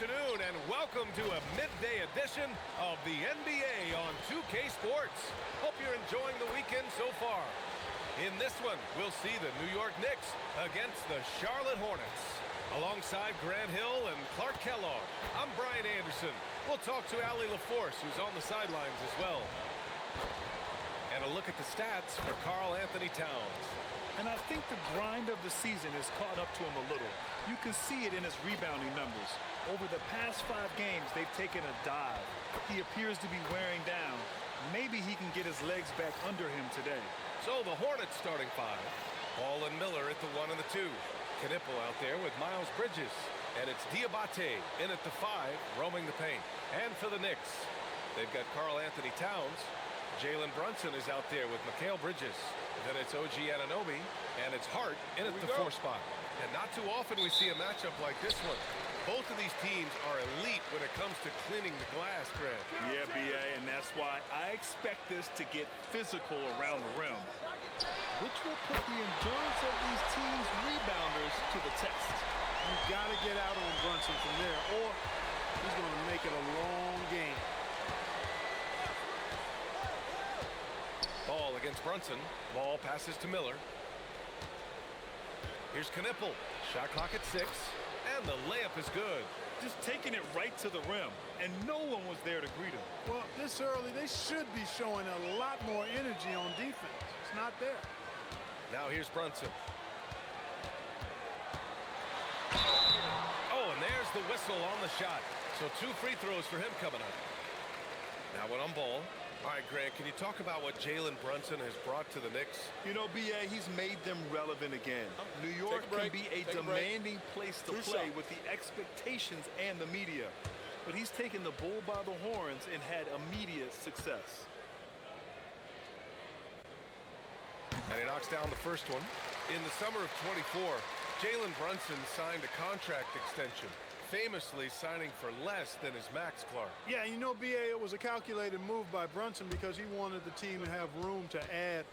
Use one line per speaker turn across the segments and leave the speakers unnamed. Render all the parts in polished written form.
afternoon, and welcome to a midday edition of the NBA on 2K Sports. Hope you're enjoying the weekend so far. In this one, we'll see the New York Knicks against the Charlotte Hornets. Alongside Grant Hill and Clark Kellogg, I'm Brian Anderson. We'll talk to Allie LaForce, who's on the sidelines as well. And a look at the stats for Karl-Anthony Towns.
And I think the grind of the season has caught up to him a little. You can see it in his rebounding numbers. Over the past 5 games, they've taken a dive. He appears to be wearing down. Maybe he can get his legs back under him today.
So the Hornets starting 5. Ball and Miller at the 1 and the 2. Knipple out there with Mikal Bridges. And it's Diabate in at the 5, roaming the paint. And for the Knicks, they've got Karl-Anthony Towns. Jalen Brunson is out there with Mikal Bridges. Then it's OG Anunoby, and it's Hart in at the 4 spot. And not too often we see a matchup like this one. Both of these teams are elite when it comes to cleaning the glass, Grant.
Yeah, B.A., and that's why I expect this to get physical around the rim, which will put the endurance of these teams' rebounders to the test.
You've got to get out on Brunson from there, or he's going to make it a long game.
Ball against Brunson. Ball passes to Miller. Here's Knipple. Shot clock at 6. And the layup is good.
Just taking it right to the rim, and no one was there to greet him.
Well, this early, they should be showing a lot more energy on defense. It's not there.
Now here's Brunson. Oh, and there's the whistle on the shot. So 2 free throws for him coming up. Now one on Ball. All right, Grant, can you talk about what Jalen Brunson has brought to the Knicks?
You know, B.A., he's made them relevant again. New York can be a demanding place to play with the expectations and the media. But he's taken the bull by the horns and had immediate success.
And he knocks down the first one. In the summer of 24, Jalen Brunson signed a contract extension, famously signing for less than his max, Clark.
Yeah, you know, B.A., it was a calculated move by Brunson because he wanted the team to have room to add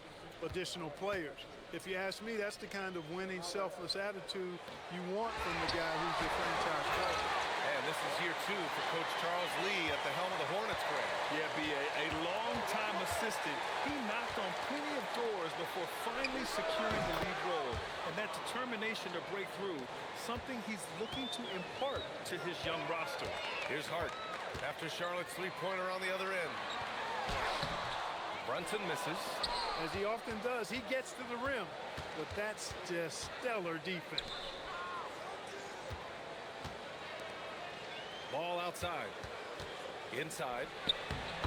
additional players. If you ask me, that's the kind of winning, selfless attitude you want from the guy who's your franchise player.
And this is year 2 for Coach Charles Lee at the helm of the Hornets, Grant.
Yeah, B.A., a long-time assistant. He knocked on plenty of doors before finally securing the lead role. And that determination to break through, something he's looking to impart to his young roster.
Here's Hart after Charlotte's 3-pointer on the other end. Brunson misses.
As he often does, he gets to the rim, but that's just stellar defense.
Ball outside. Inside.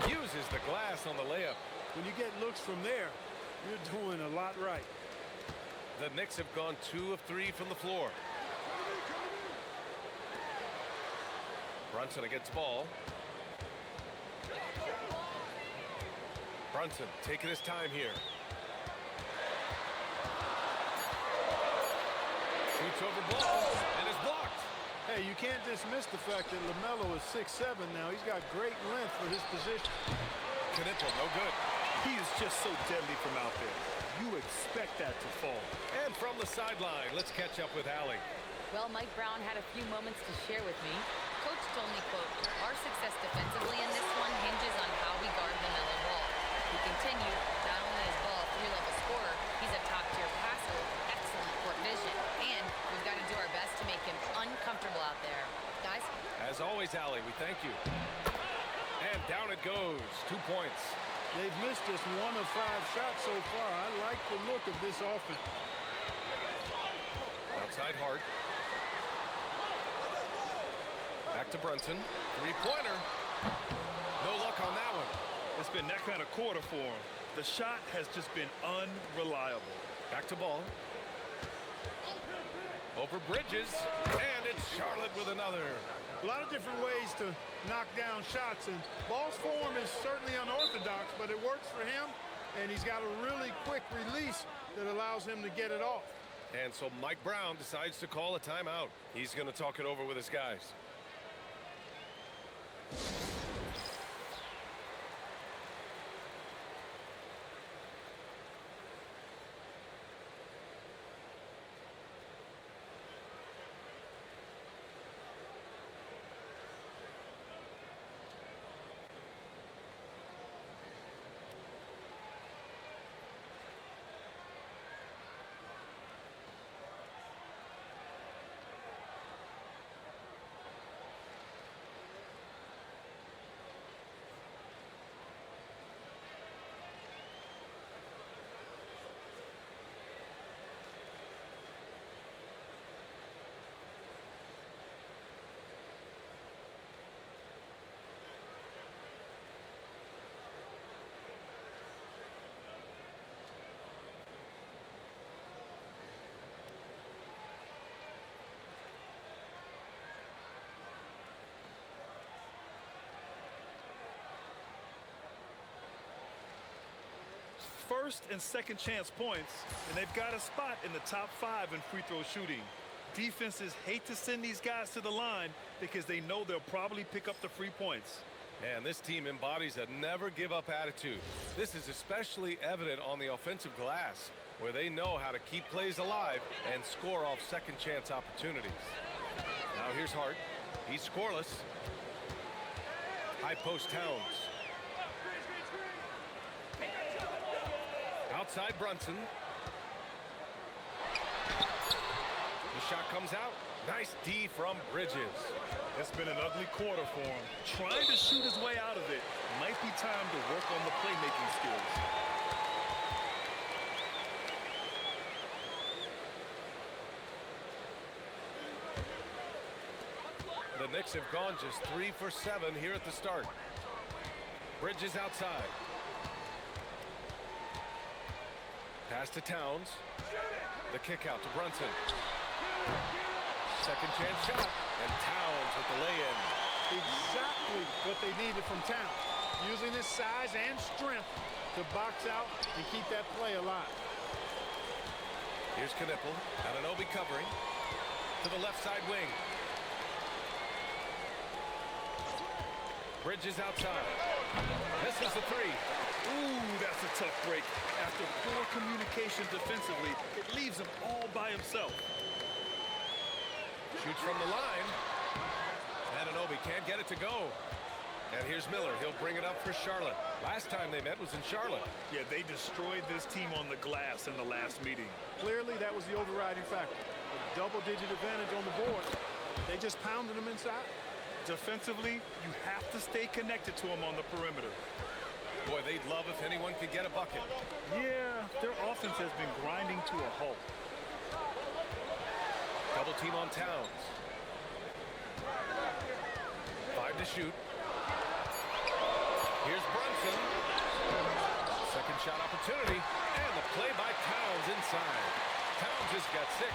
Uses the glass on the layup.
When you get looks from there, you're doing a lot right.
The Knicks have gone 2 of 3 from the floor. Brunson against Ball. Brunson taking his time here. Shoots over Ball and is blocked.
Hey, you can't dismiss the fact that LaMelo is 6'7" now. He's got great length for his position.
Knipple, no good.
He is just so deadly from out there. You expect that to fall.
And from the sideline, let's catch up with Allie.
Well, Mike Brown had a few moments to share with me. Coach told me, quote, "Our success defensively in this one hinges on how we guard LaMelo Ball." He continued, not only is Ball a 3-level scorer, he's a top-tier passer with excellent court vision. And we've got to do our best to make him uncomfortable out there. Guys?
As always, Allie, we thank you. And down it goes. 2 points.
They've missed just 1 of 5 shots so far. I like the look of this offense.
Outside Hart. Back to Brunson. 3-pointer. No luck on that one.
It's been that kind of quarter for him. The shot has just been unreliable.
Back to Ball. Over Bridges. And it's Charlotte with another.
A lot of different ways to knock down shots, and Ball's form is certainly unorthodox, but it works for him, and he's got a really quick release that allows him to get it off.
And so Mike Brown decides to call a timeout. He's going to talk it over with his guys.
first and second chance points, and they've got a spot in the top 5 in free throw shooting. Defenses hate to send these guys to the line because they know they'll probably pick up the free points.
And this team embodies a never-give-up attitude. This is especially evident on the offensive glass, where they know how to keep plays alive and score off second-chance opportunities. Now here's Hart. He's scoreless. High post Towns. Outside Brunson. The shot comes out. Nice D from Bridges.
It's been an ugly quarter for him. Trying to shoot his way out of it. Might be time to work on the playmaking skills.
The Knicks have gone just 3 for 7 here at the start. Bridges outside. Pass to Towns. The kick out to Brunson. Second chance shot. And Towns with the lay-in.
Exactly what they needed from Towns. Using his size and strength to box out and keep that play alive.
Here's Knipple. Anunoby covering. To the left side wing. Bridges outside. This is the 3.
Ooh, that's a tough break. After poor communication defensively, it leaves him all by himself.
Shoots from the line. Anunoby can't get it to go. And here's Miller. He'll bring it up for Charlotte. Last time they met was in Charlotte.
Yeah, they destroyed this team on the glass in the last meeting.
Clearly, that was the overriding factor. A double-digit advantage on the board. They just pounded them inside.
Defensively, you have to stay connected to him on the perimeter.
Boy, they'd love if anyone could get a bucket.
Yeah, their offense has been grinding to a halt.
Double team on Towns. 5 to shoot. Here's Brunson. Second shot opportunity. And the play by Towns inside. Towns has got 6.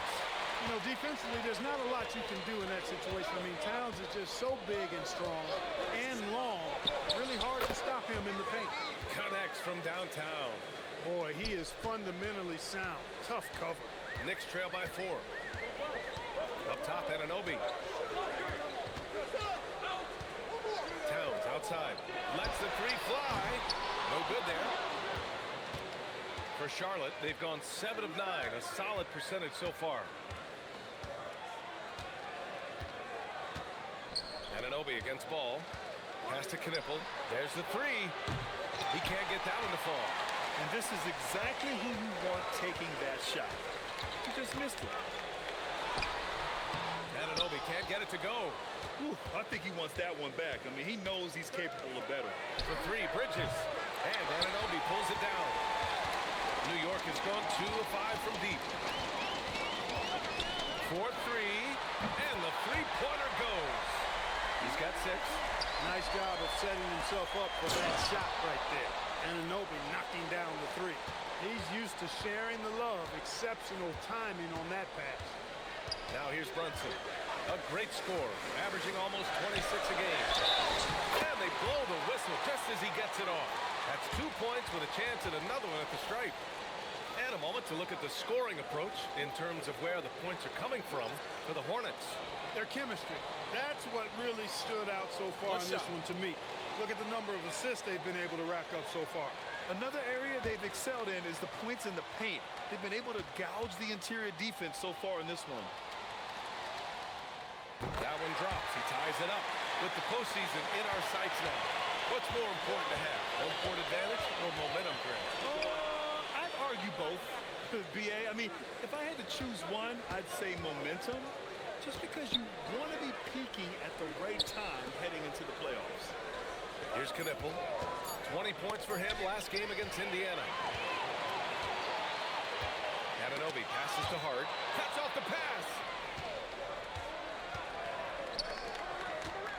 You know, defensively, there's not a lot you can do in that situation. I mean, Towns is just so big and strong and long. Really hard to stop him in the paint.
Connects from downtown.
Boy, he is fundamentally sound. Tough cover.
Knicks trail by 4. Up top, Anunoby. Towns outside. Lets the 3 fly. No good there. For Charlotte, they've gone 7 of 9. A solid percentage so far. Anunoby against Ball. Pass to Knipple. There's the 3. He can't get that one to fall.
And this is exactly who you want taking that shot. He just missed it.
Anunoby can't get it to go.
Whew, I think he wants that one back. I mean, he knows he's capable of better.
For 3, Bridges. And Anunoby pulls it down. New York has gone 2 of 5 from deep. 4-3. And the 3-pointer goes. He's got 6.
Nice job of setting himself up for that shot right there. Anunoby knocking down the 3. He's used to sharing the love. Exceptional timing on that pass.
Now here's Brunson. A great score, averaging almost 26 a game. And they blow the whistle just as he gets it off. That's 2 points with a chance at another one at the stripe. And a moment to look at the scoring approach in terms of where the points are coming from for the Hornets.
Their chemistry. That's what really stood out so far in this one to me. Look at the number of assists they've been able to rack up so far.
Another area they've excelled in is the points in the paint. They've been able to gouge the interior defense so far in this one.
That one drops. He ties it up with the postseason in our sights now. What's more important to have? Home court advantage or momentum grab?
I'd argue both, B.A. I mean, if I had to choose one, I'd say momentum. Just because you want to be peaking at the right time heading into the playoffs.
Here's Knipple. 20 points for him last game against Indiana. Anunoby passes to Hart. Cuts off the pass.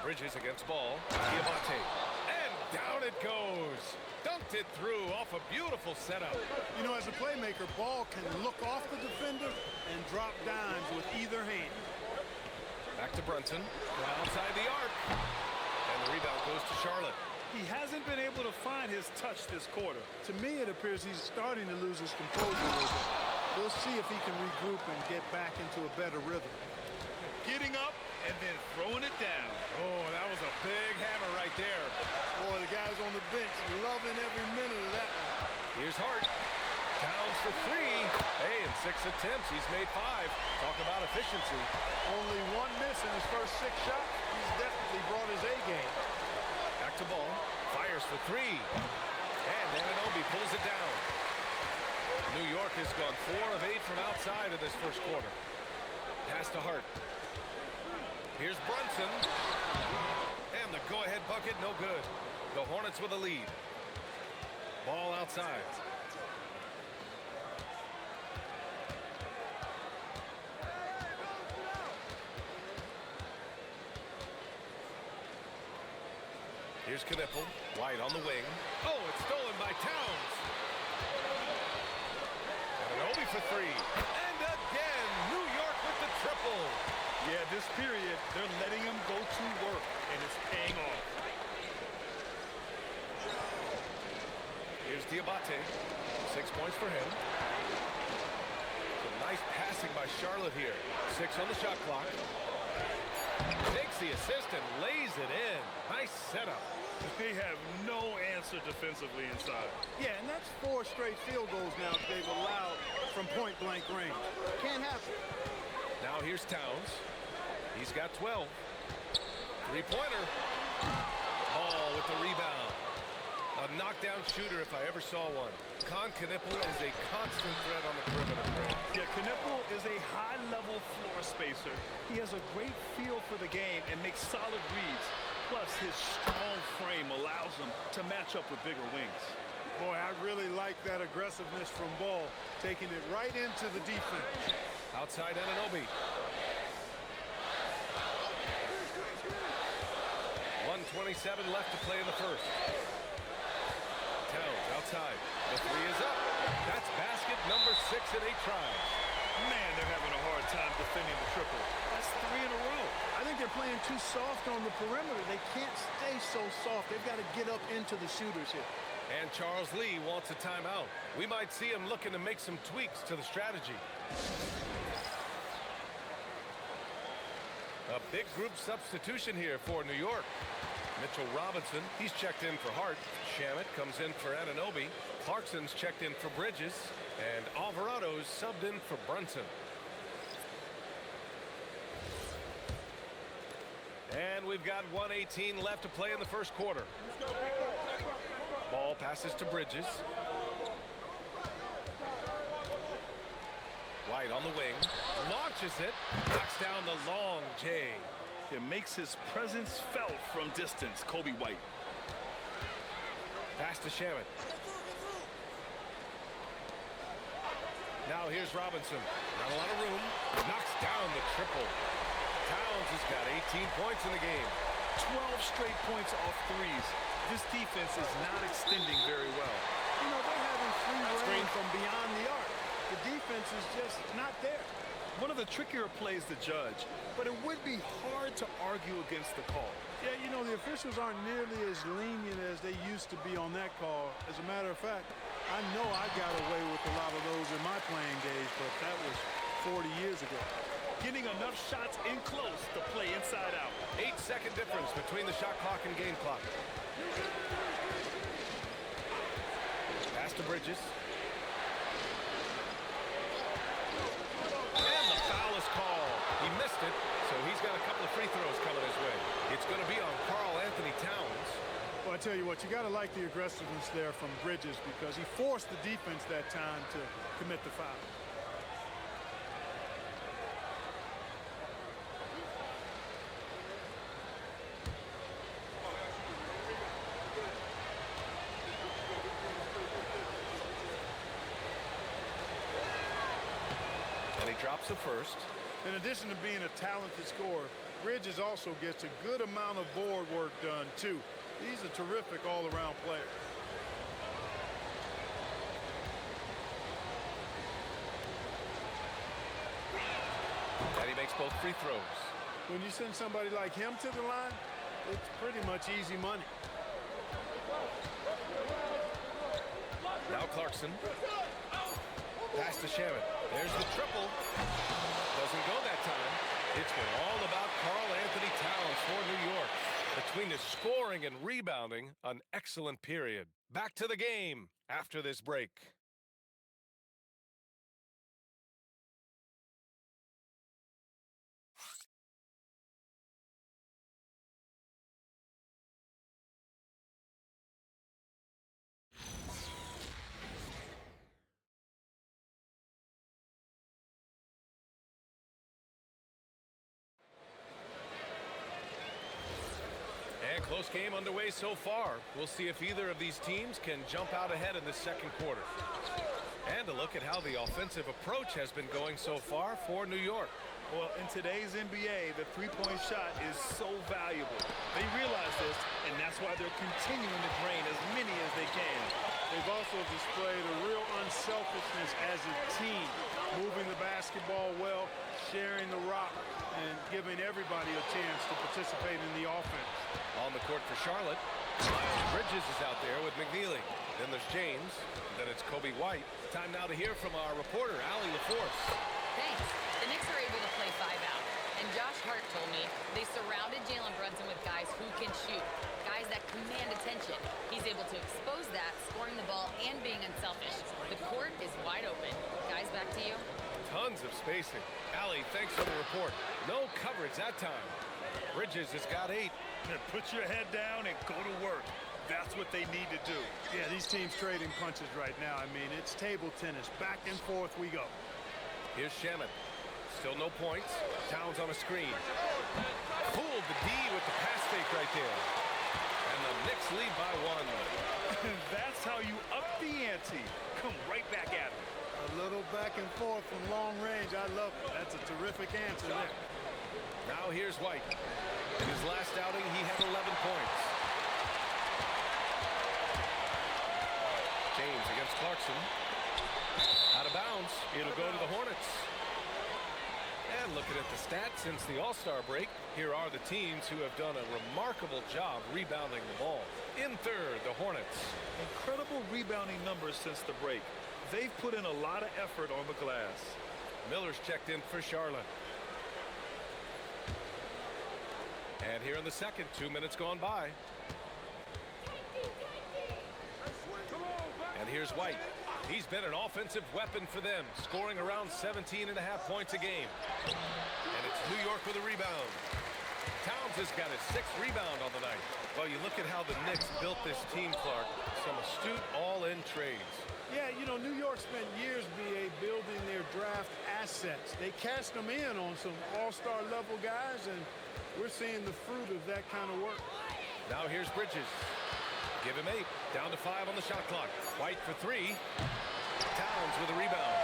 Bridges against Ball. Diamante. And down it goes. Dunked it through off a beautiful setup.
You know, as a playmaker, Ball can look off the defender and drop dimes with either hand.
Back to Brunson. From outside the arc. And the rebound goes to Charlotte.
He hasn't been able to find his touch this quarter.
To me, it appears he's starting to lose his composure a little bit. We'll see if he can regroup and get back into a better rhythm.
Getting up and then throwing it down.
Oh, that was a big hammer right there.
Boy, the guys on the bench loving every minute of that one.
Here's Hart. Towns for three. Hey, in 6 attempts, he's made 5. Talk about efficiency.
Only 1 miss in his first 6 shots. He's definitely brought his A game.
Back to Ball. Fires for 3. And Anunoby pulls it down. New York has gone 4 of 8 from outside in this first quarter. Pass to Hart. Here's Brunson. And the go-ahead bucket, no good. The Hornets with a lead. Ball outside. Here's Knipple. White on the wing. Oh, it's stolen by Towns. Anunoby for 3. And again, New York with the triple.
Yeah, this period, they're letting him go to work, and it's paying off.
Here's Diabate. 6 points for him. Some nice passing by Charlotte here. 6 on the shot clock. Takes the assist and lays it in. Nice setup.
They have no answer defensively inside.
Yeah, and that's 4 straight field goals now that they've allowed from point-blank range. Can't happen.
Now here's Towns. He's got 12. Three-pointer. Ball with the rebound. A knockdown shooter if I ever saw one. Knipple is a constant threat on the perimeter.
Yeah, Knipple is a high-level floor spacer. He has a great feel for the game and makes solid reads. Plus, his strong frame allows him to match up with bigger wings.
Boy, I really like that aggressiveness from Ball, taking it right into the defense.
Outside Anunoby. 1:27 left to play in the first. Towns outside. The 3 is up. That's basket number 6 in 8 tries.
Man, they're having a hard time defending the triple. That's 3 in a row.
I think they're playing too soft on the perimeter. They can't stay so soft. They've got to get up into the shooters here.
And Charles Lee wants a timeout. We might see him looking to make some tweaks to the strategy. A big group substitution here for New York. Mitchell Robinson, he's checked in for Hart. Shamet comes in for Anunoby. Clarkson's checked in for Bridges. And Alvarado's subbed in for Brunson. And we've got 1:18 left to play in the first quarter. Ball passes to Bridges. White on the wing. Launches it. Knocks down the long J.
It makes his presence felt from distance, Kobe White.
Pass to Shamet. Now here's Robinson. Not a lot of room. Knocks down the triple. Towns has got 18 points in the game.
12 straight points off threes. This defense is not extending very well.
You know, they're having free reign from beyond the arc. The defense is just not there.
One of the trickier plays to judge, but it would be hard to argue against the call.
Yeah, you know, the officials aren't nearly as lenient as they used to be on that call. As a matter of fact, I know I got away with a lot of those in my playing days, but that was 40 years ago.
Getting enough shots in close to play inside out.
8-second difference between the shot clock and game clock. Pass to Bridges. And the foul is called. He missed it, so he's got a couple of free throws coming his way. It's going to be on Karl-Anthony Towns.
Well, I tell you what, you got to like the aggressiveness there from Bridges because he forced the defense that time to commit the foul.
Drops the first.
In addition to being a talented scorer, Bridges also gets a good amount of board work done, too. He's a terrific all-around player.
And he makes both free throws.
When you send somebody like him to the line, it's pretty much easy money.
Now Clarkson. Pass to Shamet. There's the triple. Doesn't go that time. It's been all about Karl-Anthony Towns for New York. Between his scoring and rebounding, an excellent period. Back to the game after this break. And close game underway so far. We'll see if either of these teams can jump out ahead in the second quarter. And a look at how the offensive approach has been going so far for New York.
Well, in today's NBA, the three-point shot is so valuable. They realize this, and that's why they're continuing to drain as many as they can.
They've also displayed a real unselfishness as a team, moving the basketball well, sharing the rock, and giving everybody a chance to participate in the offense.
On the court for Charlotte, Mikal Bridges is out there with McNeely. Then there's James. Then it's Kobe White. Time now to hear from our reporter, Allie LaForce.
Thanks. The Knicks are able to play 5 out. And Josh Hart told me they surrounded Jalen Brunson with guys who can shoot, guys that command attention. He's able to expose that, scoring the ball and being unselfish. The court is wide open. Guys, back to you.
Tons of spacing. Allie, thanks for the report. No coverage that time. Bridges has got 8.
Put your head down and go to work. That's what they need to do.
Yeah, these teams trading punches right now. I mean, it's table tennis. Back and forth we go.
Here's Shamet. Still no points. Towns on a screen. Fooled the D with the pass fake right there. And the Knicks lead by 1.
That's how you up the ante. Come right back at it.
A little back and forth from long range. I love it. That's a terrific answer there.
Now here's White. In his last outing, he had 11 points. James against Clarkson. Out of bounds. It'll go to the Hornets. And looking at the stats since the All-Star break, here are the teams who have done a remarkable job rebounding the ball. In third, the Hornets.
Incredible rebounding numbers since the break. They've put in a lot of effort on the glass.
Miller's checked in for Charlotte. And here in the second, 2 minutes gone by. And here's White. He's been an offensive weapon for them, scoring around 17.5 points a game. And it's New York with a rebound. Towns has got his 6th rebound on the night. Well, you look at how the Knicks built this team, Clark. Some astute all-in trades.
Yeah, you know, New York spent years, BA, building their draft assets. They cashed them in on some all-star level guys, and we're seeing the fruit of that kind of work.
Now here's Bridges. Give him 8. Down to 5 on the shot clock. White for 3. Towns with a rebound.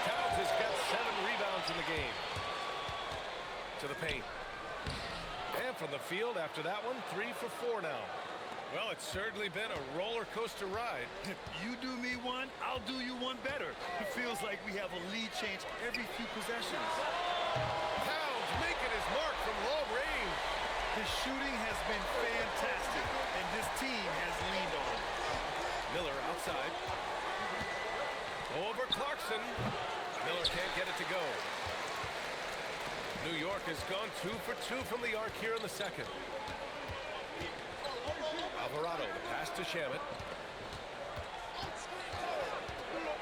Towns has got 7 rebounds in the game. To the paint. And from the field after that one, 3 for 4 now. Well, it's certainly been a roller coaster ride.
If you do me one, I'll do you one better. It feels like we have a lead change every few possessions.
Towns making his mark from long range.
His shooting has been fantastic, and this team has leaned on him.
Miller outside. Over Clarkson. Miller can't get it to go. New York has gone 2 for 2 from the arc here in the second. Alvarado, the pass to Shamet.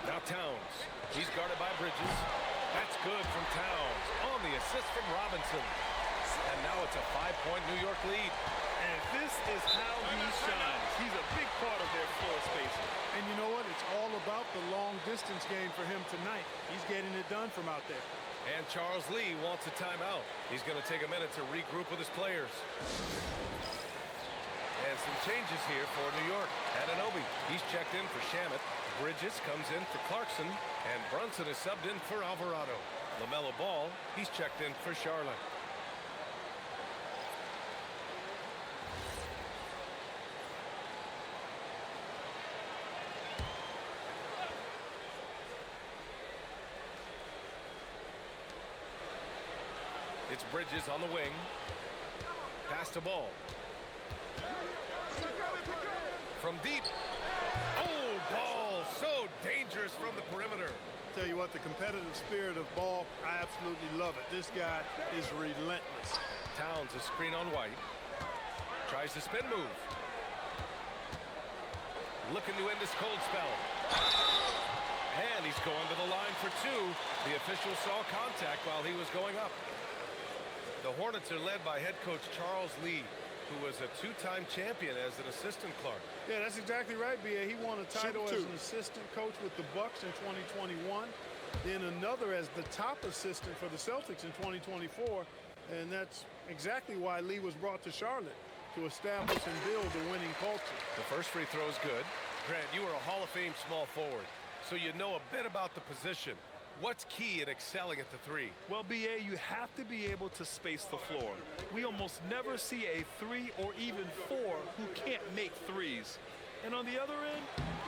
Now Towns. He's guarded by Bridges. That's good from Towns. On the assist from Robinson. And now it's a 5-point New York lead.
And this is how he shines. He's a big part of their floor spacing.
And you know what? It's all about the long-distance game for him tonight. He's getting it done from out there.
And Charles Lee wants a timeout. He's going to take a minute to regroup with his players. And some changes here for New York. Anunoby, he's checked in for Shamet. Bridges comes in for Clarkson. And Brunson is subbed in for Alvarado. LaMelo Ball, he's checked in for Charlotte. It's Bridges on the wing. Pass to Ball. From deep. Oh, from the perimeter.
Tell you what, the competitive spirit of Ball, I absolutely love it. This guy is relentless.
Towns a screen on White. Tries to spin move. Looking to end this cold spell. And he's going to the line for two. The official saw contact while he was going up. The Hornets are led by head coach Charles Lee, who was a two-time champion as an assistant, Clark.
Yeah, that's exactly right, B.A. He won a title as an assistant coach with the Bucks in 2021, then another as the top assistant for the Celtics in 2024, and that's exactly why Lee was brought to Charlotte, to establish and build a winning culture.
The first free throw is good. Grant, you are a Hall of Fame small forward, so you know a bit about the position. What's key in excelling at the three?
Well, B.A., you have to be able to space the floor. We almost never see a 3 or even 4 who can't make threes. And on the other end,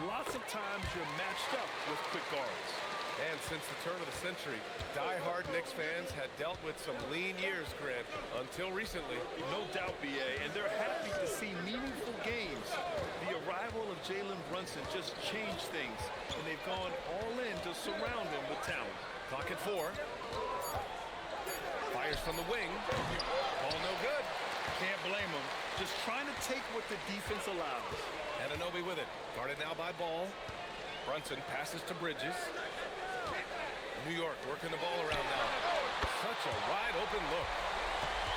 lots of times you're matched up with quick guards.
And since the turn of the century, die-hard Knicks fans had dealt with some lean years, Grant, until recently.
No doubt, B.A., and they're happy to see meaningful games. The arrival of Jalen Brunson just changed things, and they've gone all in to surround him with talent.
Clock at 4. Fires from the wing. Ball no good.
Can't blame him. Just trying to take what the defense allows.
Anunoby with it. Guarded now by Ball. Brunson passes to Bridges. New York working the ball around now. Such a wide open look.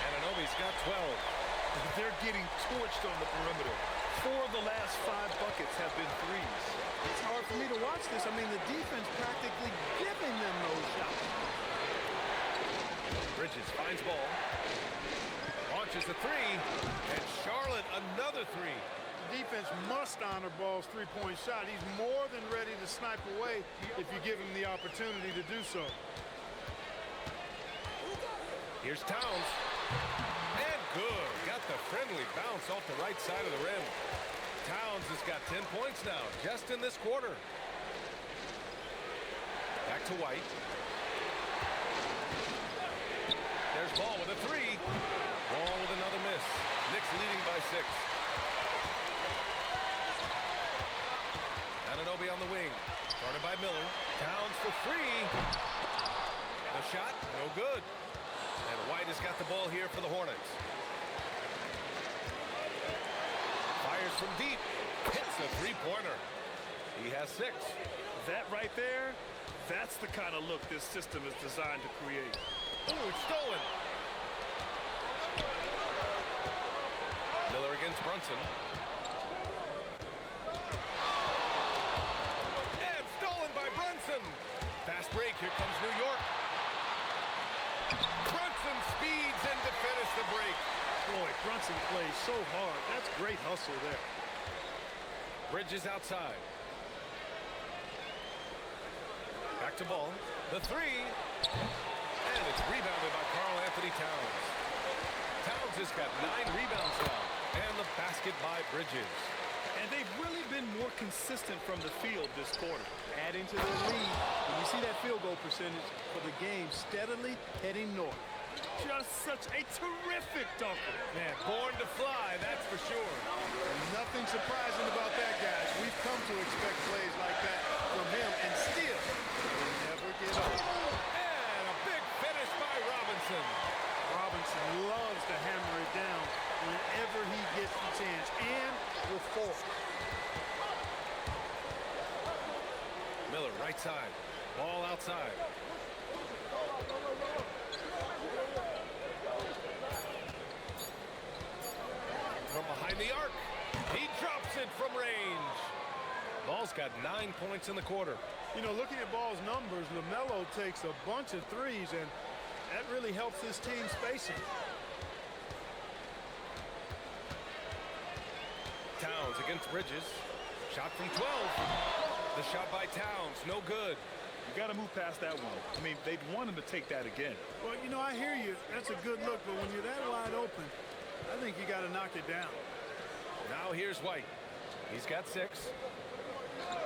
Anunoby's got 12.
They're getting torched on the perimeter. 4 of the last 5 buckets have been threes.
It's hard for me to watch this. I mean, the defense practically giving them those shots.
Bridges finds Ball. Launches the three. And Charlotte another three.
Defense must honor Ball's three-point shot. He's more than ready to snipe away if you give him the opportunity to do so.
Here's Towns. And good. Got the friendly bounce off the right side of the rim. Towns has got 10 points now, just in this quarter. Back to White. There's Ball with a three. Ball with another miss. Knicks leading by 6. Anunoby on the wing. Started by Miller. Towns for 3. The shot, no good. And White has got the ball here for the Hornets. Fires from deep. Hits a three-pointer. He has 6.
That right there, that's the kind of look this system is designed to create.
Ooh, it's stolen. Miller against Brunson. And stolen by Brunson. Fast break. Here comes New York. Brunson speeds in to finish the break.
Boy, Brunson plays so hard. That's great hustle there.
Bridges outside. Back to Ball. The three. And it's rebounded by Karl-Anthony Towns. Towns has got 9 rebounds now. And the basket by Bridges.
And they've really been more consistent from the field this quarter.
Adding to their lead. When you see that field goal percentage for the game steadily heading north.
Just such a terrific dunker.
Man, born to fly, that's for sure.
Nothing surprising about that, guys. We've come to expect plays like that from him, and still, they never get up.
And a big finish by Robinson.
Robinson loves to hammer it down whenever he gets the chance, and with force.
Miller, right side. Ball outside. From behind the arc. He drops it from range. Ball's got 9 points in the quarter.
You know, looking at Ball's numbers, LaMelo takes a bunch of threes, and that really helps his team spacing.
Towns against Bridges. Shot from 12. The shot by Towns, no good.
You got to move past that one. I mean, they'd want him to take that again.
Well, you know, I hear you. That's a good look, but when you're that wide open, I think you got to knock it down.
Now here's White. He's got 6.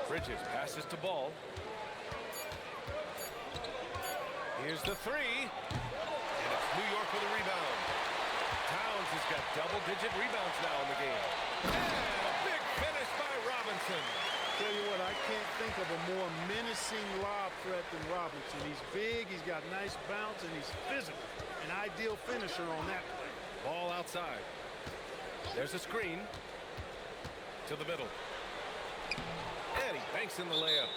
Bridges passes to Ball. Here's the three. And it's New York with a rebound. Towns has got double-digit rebounds now in the game. And a big finish by Robinson.
Tell you what, I can't think of a more menacing lob threat than Robinson. He's big, he's got nice bounce, and he's physical. An ideal finisher on that play.
Ball outside. There's a screen. To the middle. And he banks in the layup.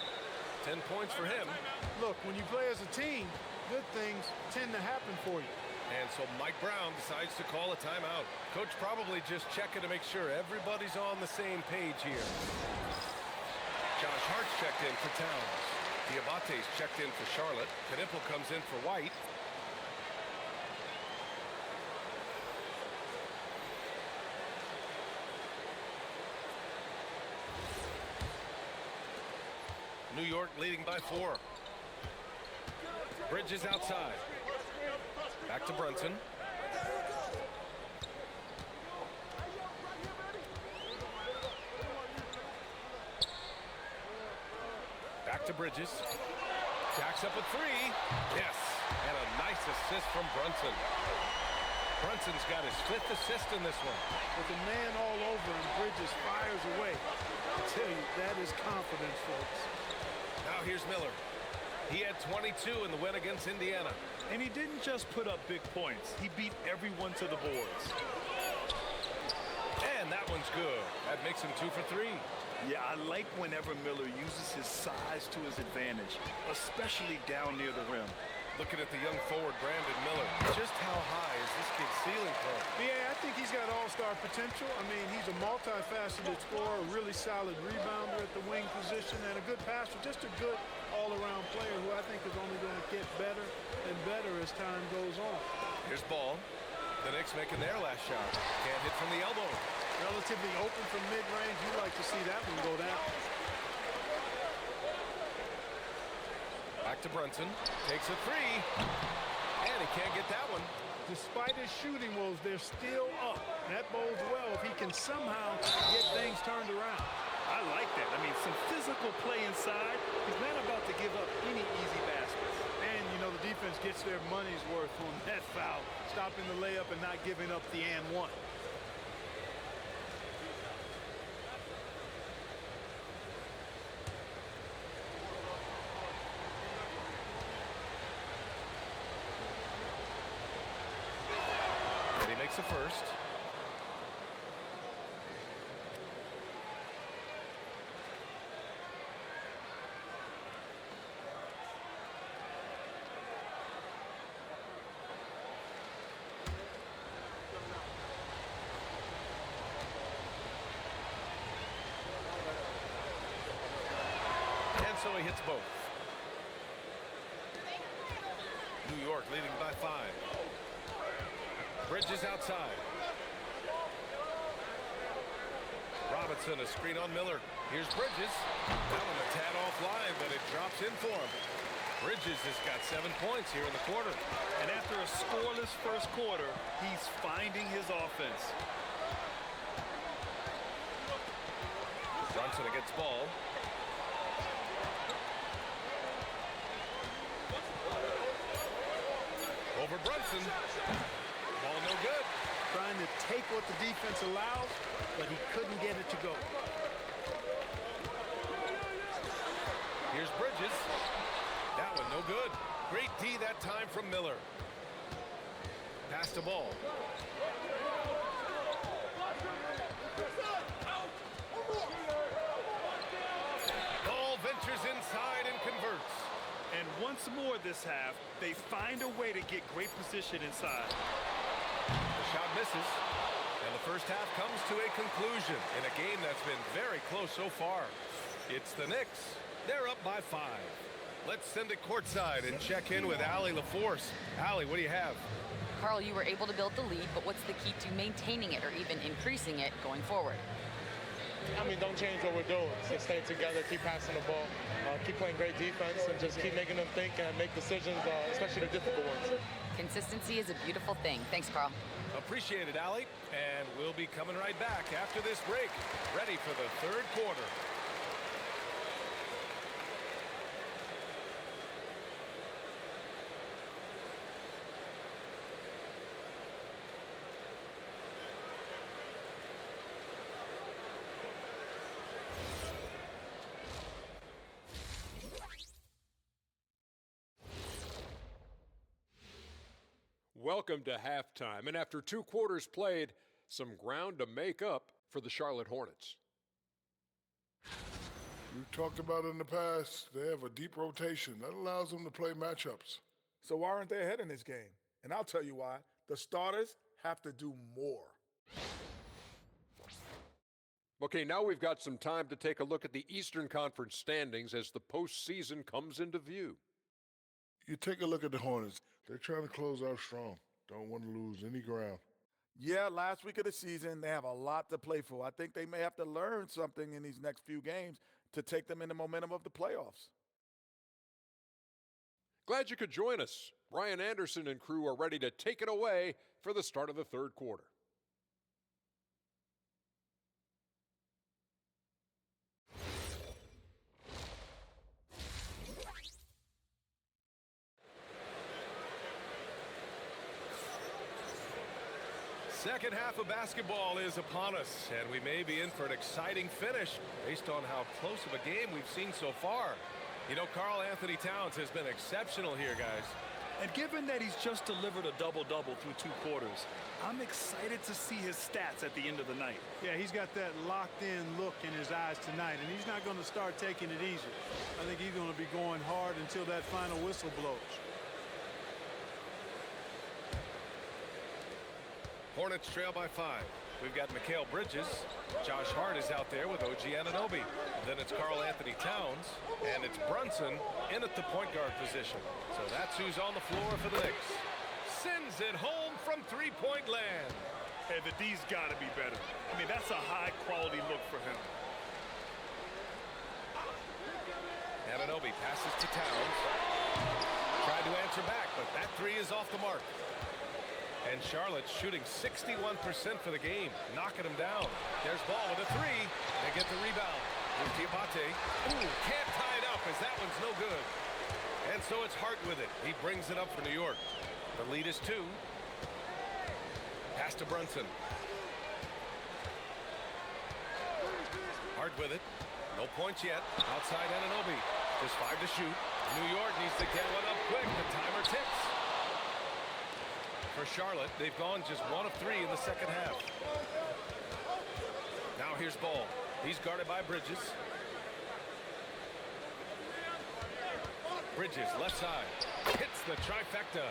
10 points for him.
Look, when you play as a team, good things tend to happen for you.
And so Mike Brown decides to call a timeout. Coach probably just checking to make sure everybody's on the same page here. Josh Hart's checked in for Towns. Diabate's checked in for Charlotte. Knipple comes in for White. New York leading by 4. Bridges outside. Back to Brunson. Back to Bridges. Jacks up a 3. Yes. And a nice assist from Brunson. Brunson's got his 5th assist in this one.
With the man all over him, Bridges fires away. I tell you, that is confidence, folks.
Now here's Miller. He had 22 in the win against Indiana.
And he didn't just put up big points. He beat everyone to the boards.
And that one's good. That makes him 2 for 3.
Yeah, I like whenever Miller uses his size to his advantage, especially down near the rim.
Looking at the young forward, Brandon Miller. Just how high is this kid's ceiling from?
Yeah, I think he's got all-star potential. I mean, he's a multifaceted scorer, a really solid rebounder at the wing position, and a good passer. Just a good all-around player who I think is only going to get better and better as time goes on.
Here's Ball. The Knicks making their last shot. Can't hit from the elbow.
Relatively open from mid-range. You like to see that one go down.
Back to Brunson. Takes a 3. And he can't get that one.
Despite his shooting woes, they're still up. That bodes well if he can somehow get things turned around.
I like that. I mean, some physical play inside. He's not about to give up any easy baskets.
And, you know, the defense gets their money's worth on that foul. Stopping the layup and not giving up the and one.
And he makes a first. So he hits both. New York leading by 5. Bridges outside. Robinson, a screen on Miller. Here's Bridges. Down on the tad off line, but it drops in for him. Bridges has got 7 points here in the quarter.
And after a scoreless first quarter, he's finding his offense.
Brunson against Ball. Over Brunson. Ball no good.
Trying to take what the defense allows, but he couldn't get it to go.
Here's Bridges. That one no good. Great D that time from Miller. Pass the ball. Ball ventures inside and converts.
And once more this half, they find a way to get great position inside.
The shot misses. And the first half comes to a conclusion in a game that's been very close so far. It's the Knicks. They're up by 5. Let's send it courtside and check in with Allie LaForce. Allie, what do you have?
Karl, you were able to build the lead, but what's the key to maintaining it or even increasing it going forward?
I mean, don't change what we're doing. So stay together, keep passing the ball, keep playing great defense, and just keep making them think and make decisions, especially the difficult ones.
Consistency is a beautiful thing. Thanks, Karl.
Appreciate it, Allie. And we'll be coming right back after this break, ready for the third quarter.
Welcome to halftime, and after 2 quarters played, some ground to make up for the Charlotte Hornets.
We've talked about it in the past. They have a deep rotation. That allows them to play matchups.
So why aren't they ahead in this game? And I'll tell you why. The starters have to do more.
Okay, now we've got some time to take a look at the Eastern Conference standings as the postseason comes into view.
You take a look at the Hornets. They're trying to close out strong. Don't want to lose any ground.
Yeah, last week of the season, they have a lot to play for. I think they may have to learn something in these next few games to take them in the momentum of the playoffs.
Glad you could join us. Brian Anderson and crew are ready to take it away for the start of the third quarter.
Second half of basketball is upon us, and we may be in for an exciting finish based on how close of a game we've seen so far. You know, Karl-Anthony Towns has been exceptional here, guys.
And given that he's just delivered a double-double through 2 quarters, I'm excited to see his stats at the end of the night.
Yeah, he's got that locked-in look in his eyes tonight, and he's not going to start taking it easy. I think he's going to be going hard until that final whistle blows.
Hornets trail by 5. We've got Mikal Bridges. Josh Hart is out there with OG Anunoby. Then it's Karl-Anthony Towns, and it's Brunson in at the point guard position. So that's who's on the floor for the Knicks. Sends it home from three-point land.
Hey, the D's got to be better. I mean, that's a high-quality look for him.
Anunoby passes to Towns. Tried to answer back, but that three is off the mark. And Charlotte's shooting 61% for the game, knocking them down. There's Ball with a three. They get the rebound. Here's Diabate. Ooh, can't tie it up as that one's no good. And so it's Hart with it. He brings it up for New York. The lead is 2. Pass to Brunson. Hart with it. No points yet. Outside Anunoby. Just 5 to shoot. New York needs to get one up quick. The timer ticks. For Charlotte, they've gone just 1 of 3 in the second half. Now here's Ball. He's guarded by Bridges. Bridges, left side. Hits the trifecta.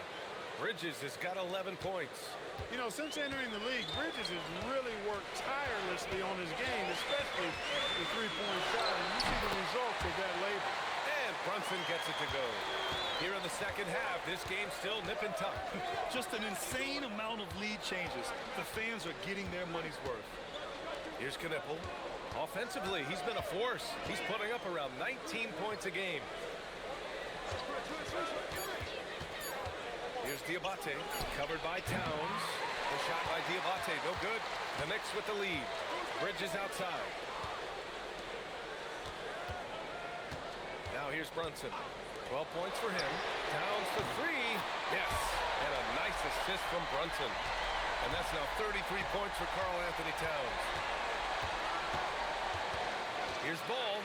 Bridges has got 11 points.
You know, since entering the league, Bridges has really worked tirelessly on his game, especially the three-point shot. And you see the results of that labor.
And Brunson gets it to go. Here in the second half, this game's still nip and tuck.
Just an insane amount of lead changes. The fans are getting their money's worth.
Here's Knipple. Offensively, he's been a force. He's putting up around 19 points a game. Here's Diabate, covered by Towns. The shot by Diabate, no good. The Knicks with the lead. Bridges outside. Now here's Brunson. 12 points for him. Towns for 3. Yes. And a nice assist from Brunson. And that's now 33 points for Karl-Anthony Towns. Here's Ball.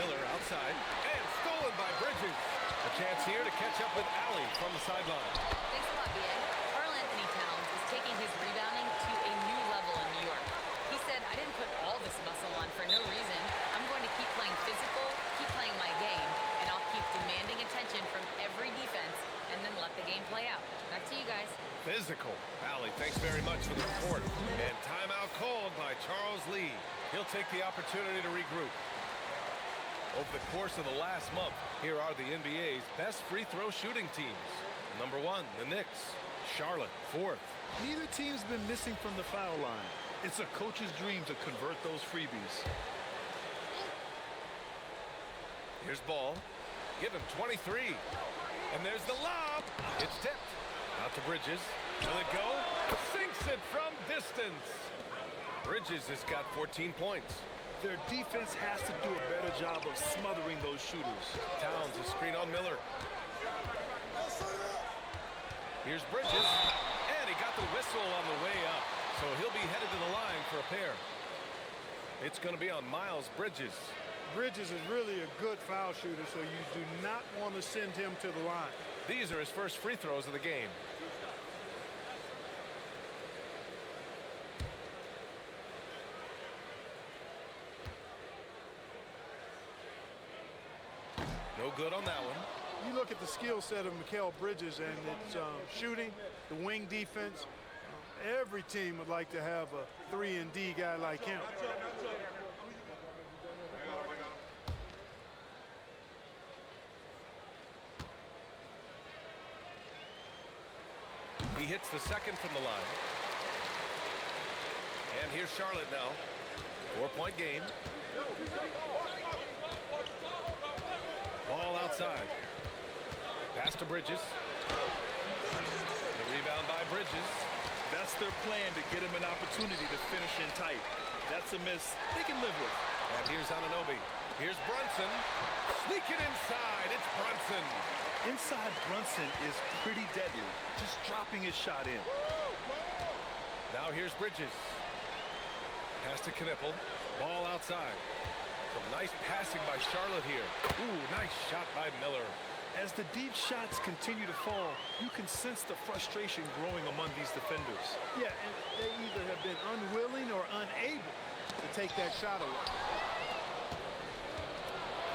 Miller outside. And stolen by Bridges. A chance here to catch up with Alley from the sideline.
Thanks a lot, B.A. Karl-Anthony Towns is taking his rebounding to a new level in New York. He said, I didn't put all this muscle on for no reason. I'm going to keep playing physical, keep playing my game, and I'll keep demanding attention from every defense and then let the game play out. Back to you guys.
Physical. Alley, thanks very much for the report. And timeout called by Charles Lee. He'll take the opportunity to regroup. Over the course of the last month, here are the NBA's best free throw shooting teams. Number 1, the Knicks. Charlotte, 4th.
Neither team's been missing from the foul line. It's a coach's dream to convert those freebies.
Here's Ball. Give him 23. And there's the lob. It's tipped. Out to Bridges. Will it go? Sinks it from distance. Bridges has got 14 points.
Their defense has to do a better job of smothering those shooters.
Towns a screen on Miller. Here's Bridges. And he got the whistle on the way up. So he'll be headed to the line for a pair. It's going to be on Miles Bridges.
Bridges is really a good foul shooter, so you do not want to send him to the line.
These are his first free throws of the game. No good on that one.
You look at the skill set of Mikal Bridges and it's shooting, the wing defense. Every team would like to have a 3-and-D guy like him.
He hits the second from the line. And here's Charlotte now. 4-point game. Ball outside. Pass to Bridges. The rebound by Bridges.
That's their plan, to get him an opportunity to finish in tight. That's a miss they can live with.
And here's Anunoby. Here's Brunson. Sneaking inside. It's Brunson.
Inside Brunson is pretty deadly, just dropping his shot in.
Now here's Bridges. Pass to Knipple. Ball outside. Some nice passing by Charlotte here. Ooh, nice shot by Miller.
As the deep shots continue to fall, you can sense the frustration growing among these defenders.
Yeah, and they either have been unwilling or unable to take that shot away.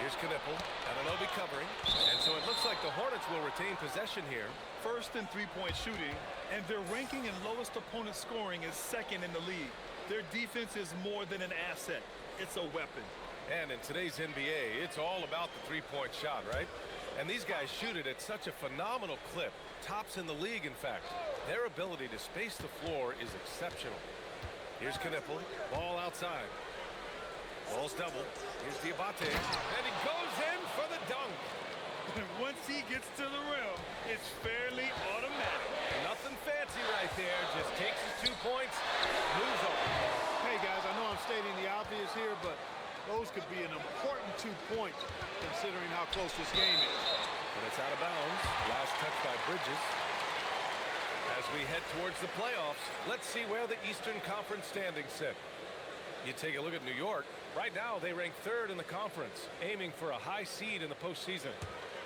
Here's Knipple. Anunoby covering. And so it looks like the Hornets will retain possession here.
First in three-point shooting, and their ranking in lowest opponent scoring is second in the league. Their defense is more than an asset. It's a weapon.
And in today's NBA, it's all about the three-point shot, right? And these guys shoot it at such a phenomenal clip. Tops in the league, in fact. Their ability to space the floor is exceptional. Here's Knipple. Ball outside. Ball's double. Here's Diabate. And he goes in for the dunk.
Once he gets to the rim, it's fairly automatic.
Nothing fancy right there. Just takes his 2 points, moves on.
Hey, guys, I know I'm stating the obvious here, but those could be an important 2 points considering how close this game is.
And it's out of bounds. Last touch by Bridges. As we head towards the playoffs, let's see where the Eastern Conference standings sit. You take a look at New York. Right now, they rank third in the conference, aiming for a high seed in the postseason.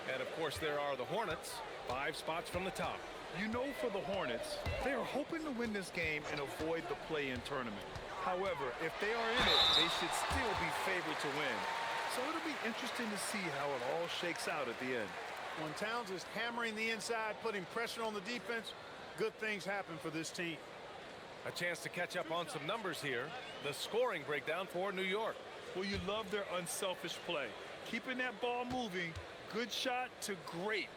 And, of course, there are the Hornets, 5 spots from the top.
You know, for the Hornets, they are hoping to win this game and avoid the play-in tournament. However, if they are in it, they should still be favored to win. So it'll be interesting to see how it all shakes out at the end.
When Towns is hammering the inside, putting pressure on the defense, good things happen for this team.
A chance to catch up on some numbers here. The scoring breakdown for New York.
Well, you love their unselfish play. Keeping that ball moving, good shot to great.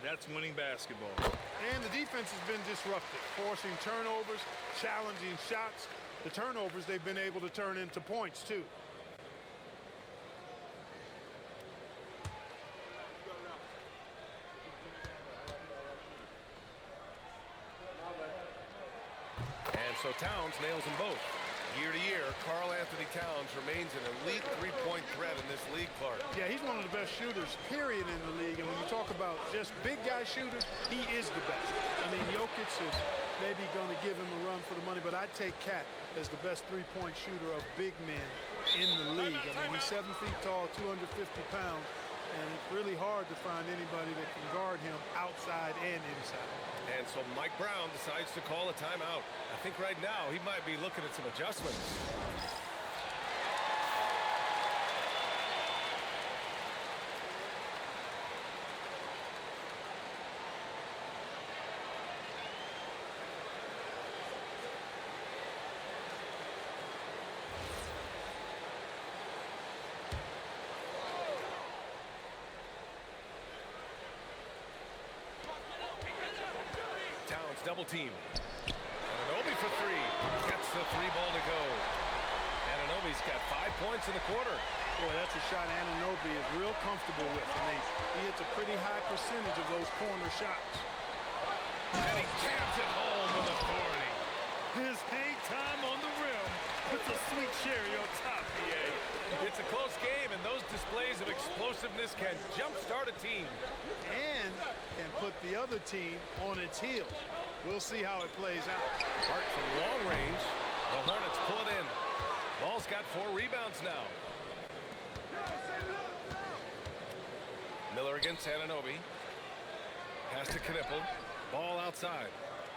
That's winning basketball.
And the defense has been disruptive, forcing turnovers, challenging shots. The turnovers they've been able to turn into points, too.
And so Towns nails them both. Year to year, Karl-Anthony Towns remains an elite three-point threat in this league, Clark.
Yeah, he's one of the best shooters, period, in the league. And when you talk about just big guy shooters, he is the best. I mean, Jokic is maybe going to give him a run for the money, but I'd take Cat as the best three-point shooter of big men in the league. I mean, he's 7 feet tall, 250 pounds, and it's really hard to find anybody that can guard him outside and inside.
And so Mike Brown decides to call a timeout. I think right now he might be looking at some adjustments. Double team. Anunoby for 3. Gets the 3-ball to go. Anunoby's got 5 points in the quarter.
Boy, that's a shot Anunoby is real comfortable with. I mean, he hits a pretty high percentage of those corner shots.
And he jams it home with authority.
His hang time on the rim puts a sweet cherry on top, PA.
It's a close game, and those displays of explosiveness can jumpstart a team.
And can put the other team on its heels. We'll see how it plays out.
Hart from long range. The Hornets pull it in. Ball's got 4 rebounds now. Miller against Anunoby. Pass to Knipple. Ball outside.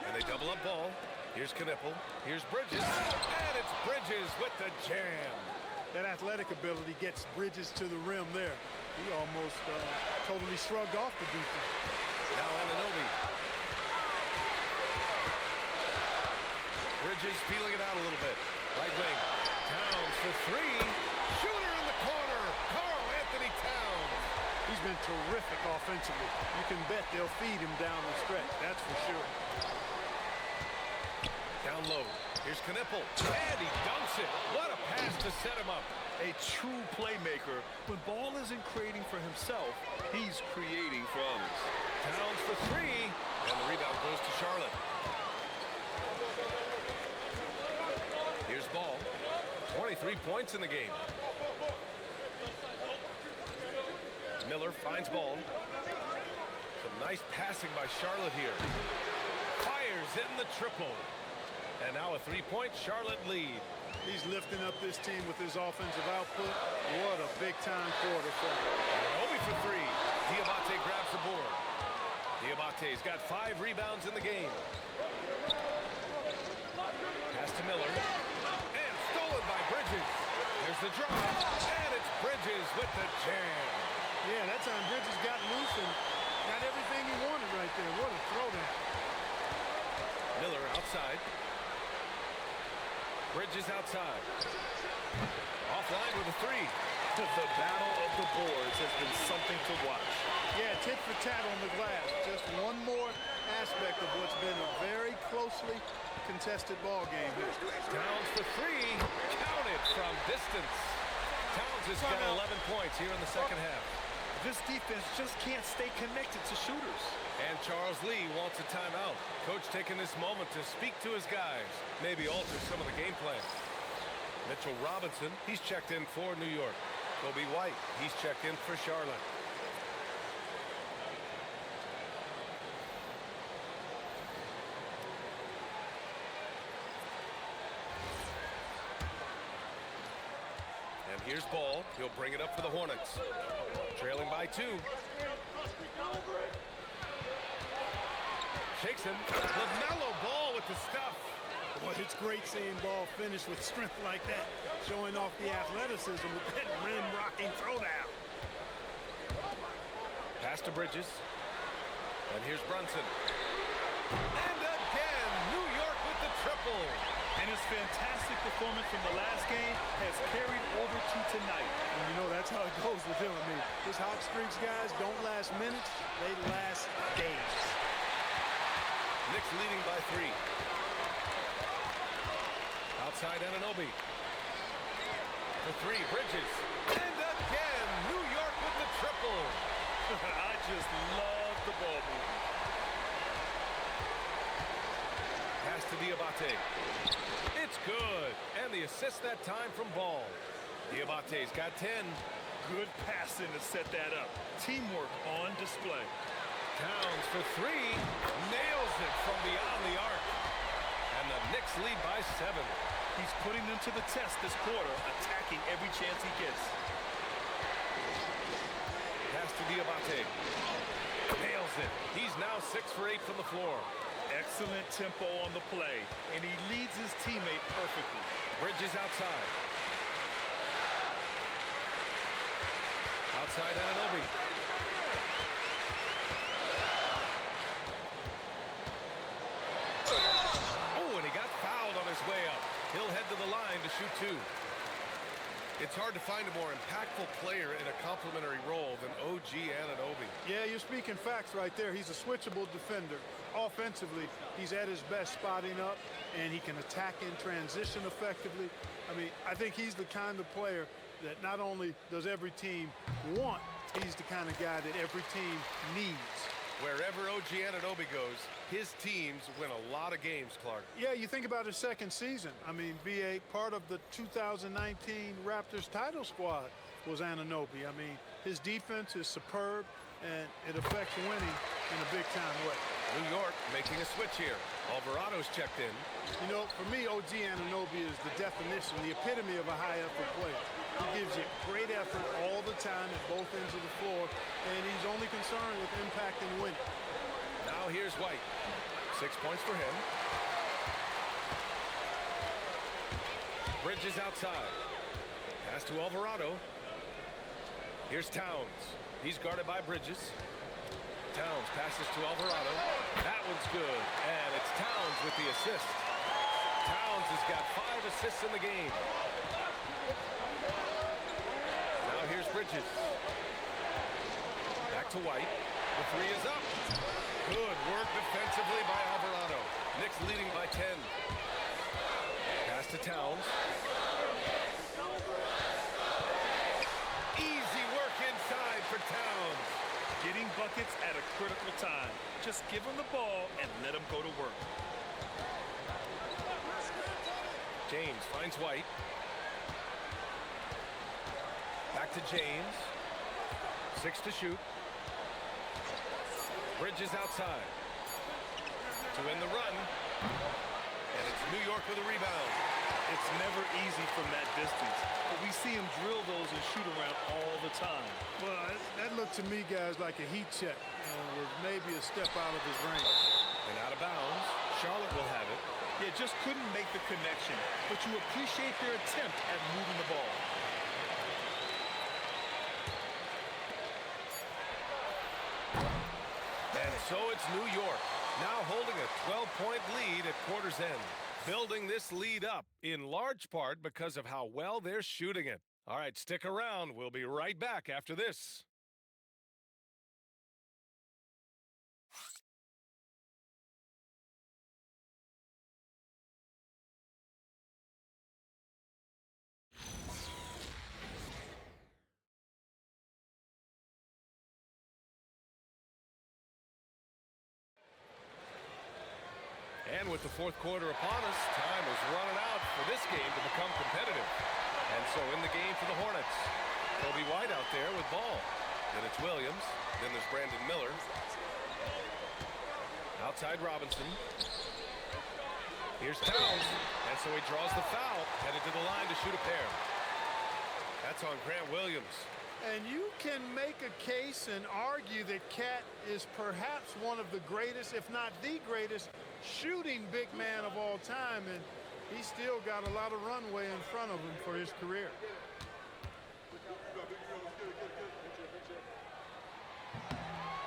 And they double up ball. Here's Knipple. Here's Bridges. And it's Bridges with the jam.
That athletic ability gets Bridges to the rim there. He almost totally shrugged off the defense.
Now Anunoby. Bridges feeling it out a little bit. Right wing. Towns for three. Shooter in the corner. Karl-Anthony Towns.
He's been terrific offensively. You can bet they'll feed him down the stretch. That's for sure.
Down low. Here's Knipple. And he dunks it. What a pass to set him up.
A true playmaker. When Ball isn't creating for himself, he's creating for others.
Towns for three. And the rebound goes to Charlotte. Here's Ball. 23 points in the game. Miller finds Ball. Some nice passing by Charlotte here. Fires in the triple. And now a three-point Charlotte lead.
He's lifting up this team with his offensive output. What a big-time quarter for him.
Obi for three. Diabate grabs the board. Diabate's got 5 rebounds in the game. Pass to Miller. And stolen by Bridges. There's the drive. And it's Bridges with the jam.
Yeah, that time Bridges got loose and got everything he wanted right there. What a throwdown.
Miller outside. Bridges outside. Offline with a three.
The battle of the boards has been something to watch.
Yeah, tit for tat on the glass. Just one more aspect of what's been a very closely contested ball game here.
Towns for three. Counted from distance. Towns has got 11 points here in the second half.
This defense just can't stay connected to shooters.
And Charles Lee wants a timeout. Coach taking this moment to speak to his guys. Maybe alter some of the game plan. Mitchell Robinson, he's checked in for New York. Kobe White, he's checked in for Charlotte. And here's Ball. He'll bring it up for the Hornets. Trailing by 2. Shakes him. LaMelo Ball with the stuff.
Boy, it's great seeing Ball finish with strength like that, showing off the athleticism with that rim-rocking throwdown.
Pass to Bridges. And here's Brunson. And again, New York with the triple.
And his fantastic performance from the last game has carried over to tonight.
And you know, that's how it goes with him. I mean, his hot streaks, guys, don't last minutes. They last days.
Knicks leading by 3. Outside Anunoby. For 3, Bridges. And again, New York with the triple.
I just love the ball movement.
Pass to Diabate. It's good. And the assist that time from Ball. Diabate's got 10.
Good passing to set that up. Teamwork on display.
Towns for 3. Nails it from beyond the arc. And the Knicks lead by 7.
He's putting them to the test this quarter, attacking every chance he gets.
Pass to Diabate. Nails it. He's now 6 for 8 from the floor.
Excellent tempo on the play, and he leads his teammate perfectly.
Bridges outside. Outside Anunoby. Oh, and he got fouled on his way up. He'll head to the line to shoot 2. It's hard to find a more impactful player in a complementary role than OG Anunoby.
Yeah, you're speaking facts right there. He's a switchable defender. Offensively, he's at his best spotting up, and he can attack in transition effectively. I mean, I think he's the kind of player that not only does every team want, he's the kind of guy that every team needs.
Wherever OG Anunoby goes, his teams win a lot of games, Clark.
Yeah, you think about his second season. I mean, BA, part of the 2019 Raptors title squad was Anunoby. I mean, his defense is superb, and it affects winning in a big-time way.
New York making a switch here. Alvarado's checked in.
You know, for me, OG Anunoby is the definition, the epitome of a high-effort player. He gives you great effort all the time at both ends of the floor, and he's only concerned with impact and winning.
Now here's White. 6 points for him. Bridges outside. Pass to Alvarado. Here's Towns. He's guarded by Bridges. Towns passes to Alvarado. That one's good. And it's Towns with the assist. Towns has got 5 assists in the game. Now here's Bridges. Back to White. The three is up. Good work defensively by Alvarado. Knicks leading by 10. Pass to Towns. Easy work inside for Towns.
Getting buckets at a critical time. Just give him the ball and let him go to work.
James finds White. Back to James. 6 to shoot. Bridges outside. To win the run. And it's New York with a rebound.
It's never easy from that distance, but we see him drill those and shoot around all the time.
Well, that looked to me, guys, like a heat check. Was maybe a step out of his range.
And out of bounds. Charlotte will have it.
Yeah, just couldn't make the connection, but you appreciate their attempt at moving the ball.
And so it's New York, now holding a 12-point lead at quarter's end. Building this lead up in large part because of how well they're shooting it. All right, stick around. We'll be right back after this. And with the fourth quarter upon us, time is running out for this game to become competitive. And so in the game for the Hornets, Kobe White out there with ball. Then it's Williams. Then there's Brandon Miller. Outside Robinson. Here's Towns. And so he draws the foul, headed to the line to shoot a pair. That's on Grant Williams.
And you can make a case and argue that Cat is perhaps one of the greatest, if not the greatest, shooting big man of all time, and he's still got a lot of runway in front of him for his career.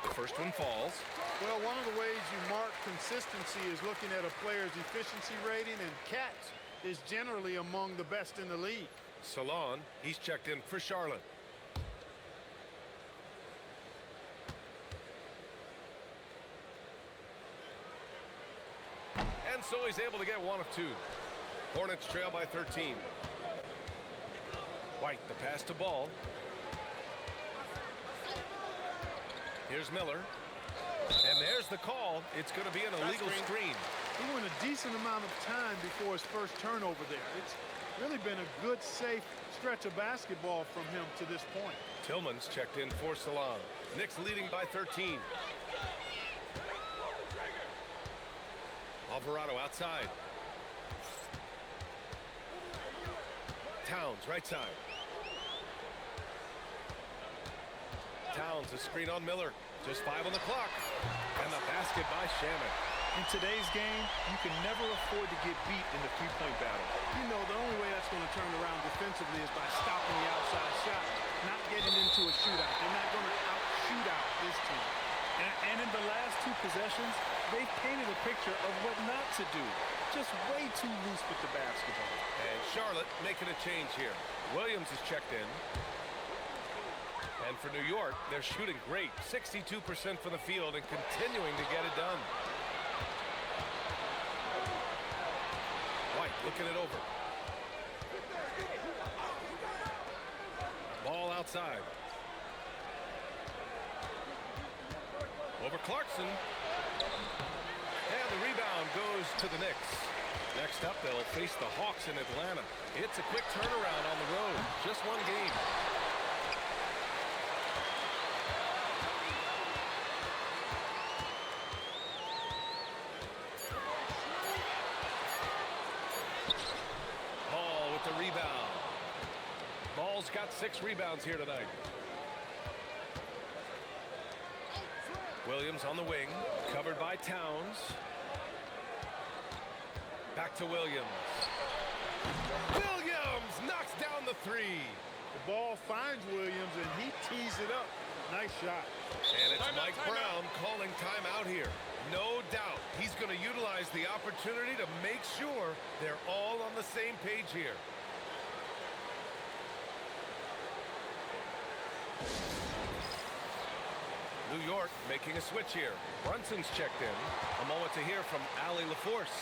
The first one falls.
Well, one of the ways you mark consistency is looking at a player's efficiency rating, and Cat is generally among the best in the league.
Salon, he's checked in for Charlotte. And so he's able to get one of two. Hornets trail by 13. White, the pass to Ball. Here's Miller. And there's the call. It's going to be an illegal screen.
He went a decent amount of time before his first turnover there. It's really been a good, safe stretch of basketball from him to this point.
Tillman's checked in for Salon. Knicks leading by 13. Alvarado outside. Towns right side. Towns a screen on Miller. Just 5 on the clock. And the basket by Shaman.
In today's game, you can never afford to get beat in the three-point battle.
You know, the only way that's going to turn around defensively is by stopping the outside shot, not getting into a shootout. They're not going to out-shoot out this team.
And in the last two possessions, they've painted a picture of what not to do. Just way too loose with the basketball.
And Charlotte making a change here. Williams is checked in. And for New York, they're shooting great. 62% from the field and continuing to get it done. White looking it over. Ball outside. Over Clarkson. And the rebound goes to the Knicks. Next up, they'll face the Hawks in Atlanta. It's a quick turnaround on the road. Just one game. Ball with the rebound. Ball's got 6 rebounds here tonight. Williams on the wing, covered by Towns. Back to Williams. Williams knocks down the 3.
The ball finds Williams, and he tees it up Nice shot.
And it's Mike Brown calling timeout here. No doubt he's going to utilize the opportunity to make sure they're all on the same page here. New York making a switch here. Brunson's checked in. A moment to hear from Allie LaForce.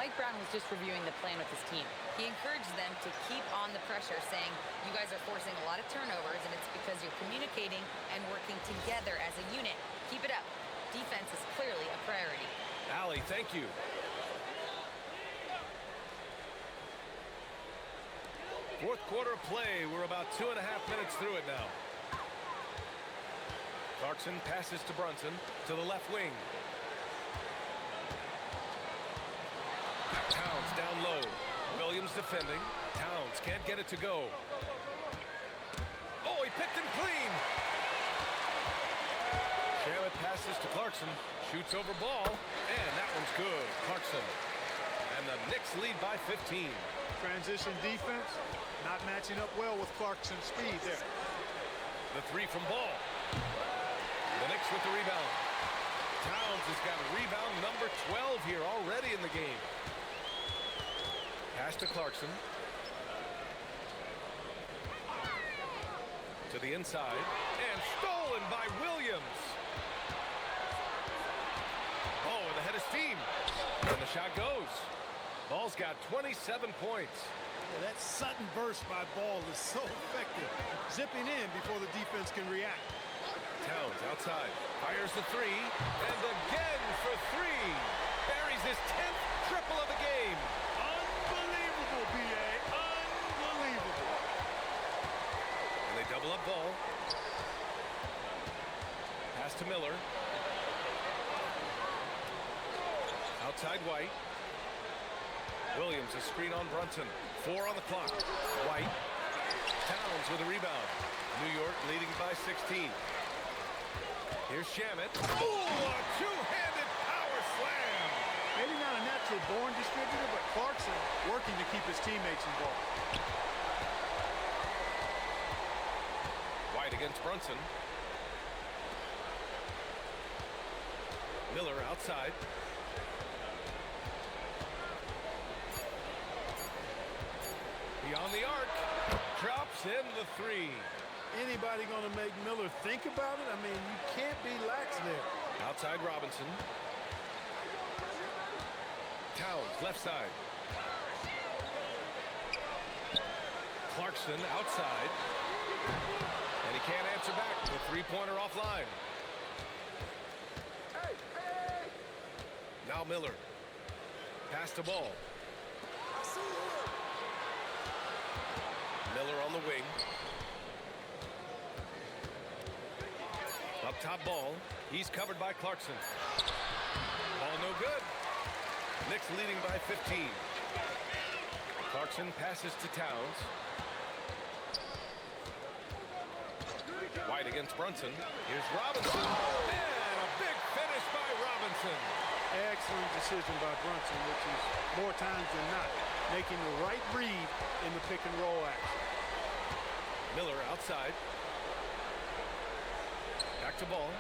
Mike Brown was just reviewing the plan with his team. He encouraged them to keep on the pressure, saying, you guys are forcing a lot of turnovers, and it's because you're communicating and working together as a unit. Keep it up. Defense is clearly a priority.
Allie, thank you. Fourth quarter of play. We're about 2.5 minutes through it now. Clarkson passes to Brunson to the left wing. Towns down low. Williams defending. Towns can't get it to go. Oh, he picked him clean. Charlotte passes to Clarkson. Shoots over ball. And that one's good. Clarkson. And the Knicks lead by 15.
Transition defense not matching up well with Clarkson's speed there.
The three from Ball. The Knicks with the rebound. Towns has got rebound number 12 here already in the game. Pass to Clarkson. To the inside. And stolen by Williams. Oh, and ahead of steam. And the shot goes. Ball's got 27 points.
Yeah, that sudden burst by Ball is so effective. Zipping in before the defense can react.
Towns outside. Fires the three. And again for three. Buries his 10th triple of the game.
Unbelievable, B.A. Unbelievable.
And they double up Ball. Pass to Miller. Outside White. Williams a screen on Brunson. 4 on the clock. White. Towns with a rebound. New York leading by 16. Here's Shamet. Oh, a two-handed power slam.
Maybe not a natural born distributor, but Clarkson working to keep his teammates involved.
White against Brunson. Miller outside. Beyond the arc. Drops in the three.
Anybody going to make Miller think about it? I mean, you can't be lax there.
Outside Robinson. Towns left side. Clarkson outside. And he can't answer back. The three-pointer offline. Now Miller. Pass to Ball. Miller on the wing. Up top Ball. He's covered by Clarkson. Ball no good. Knicks leading by 15. Clarkson passes to Towns. White against Brunson. Here's Robinson. And a big finish by Robinson.
Excellent decision by Brunson, which is more times than not making the right read in the pick and roll action.
Miller outside. Back to Ball.